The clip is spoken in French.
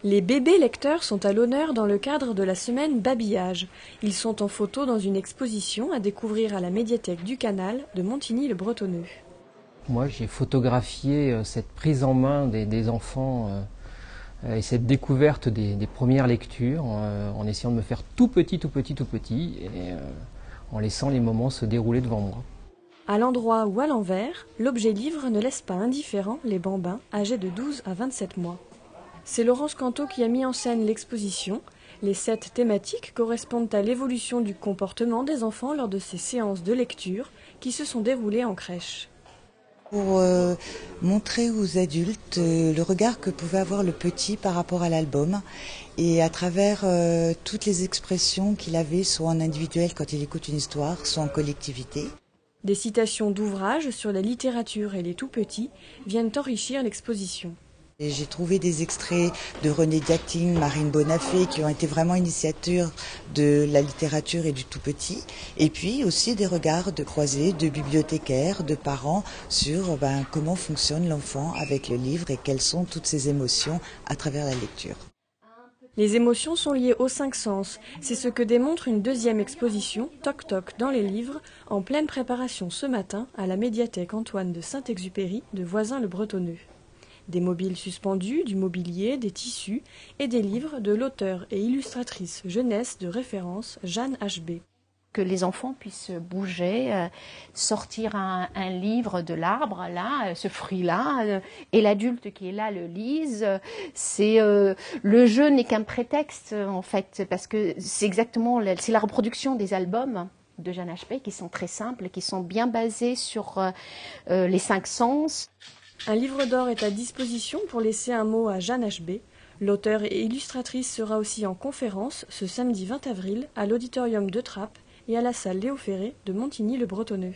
Les bébés lecteurs sont à l'honneur dans le cadre de la semaine Babillage. Ils sont en photo dans une exposition à découvrir à la médiathèque du Canal de Montigny-le-Bretonneux. Moi, j'ai photographié cette prise en main des enfants et cette découverte des premières lectures en essayant de me faire tout petit et en laissant les moments se dérouler devant moi. À l'endroit ou à l'envers, l'objet livre ne laisse pas indifférents les bambins âgés de 12 à 27 mois. C'est Laurence Canto qui a mis en scène l'exposition. Les 7 thématiques correspondent à l'évolution du comportement des enfants lors de ces séances de lecture qui se sont déroulées en crèche. Pour montrer aux adultes le regard que pouvait avoir le petit par rapport à l'album et à travers toutes les expressions qu'il avait, soit en individuel quand il écoute une histoire, soit en collectivité. Des citations d'ouvrages sur la littérature et les tout-petits viennent enrichir l'exposition. J'ai trouvé des extraits de René Diating, Marine Bonafé, qui ont été vraiment initiateurs de la littérature et du tout petit. Et puis aussi des regards de croisés, de bibliothécaires, de parents sur comment fonctionne l'enfant avec le livre et quelles sont toutes ses émotions à travers la lecture. Les émotions sont liées aux 5 sens. C'est ce que démontre une deuxième exposition, Toc Toc dans les livres, en pleine préparation ce matin à la médiathèque Antoine de Saint-Exupéry de Voisins-le-Bretonneux. Des mobiles suspendus, du mobilier, des tissus et des livres de l'auteure et illustratrice jeunesse de référence Jeanne Hb. Que les enfants puissent bouger, sortir un livre de l'arbre, là, ce fruit-là, et l'adulte qui est là le lise. Le jeu n'est qu'un prétexte, en fait, parce que c'est la reproduction des albums de Jeanne Hb qui sont très simples, qui sont bien basés sur les 5 sens. Un livre d'or est à disposition pour laisser un mot à Jeanne Hb. L'auteure et illustratrice sera aussi en conférence ce samedi 20 avril à l'auditorium de Trappes et à la salle Léo Ferré de Montigny-le-Bretonneux.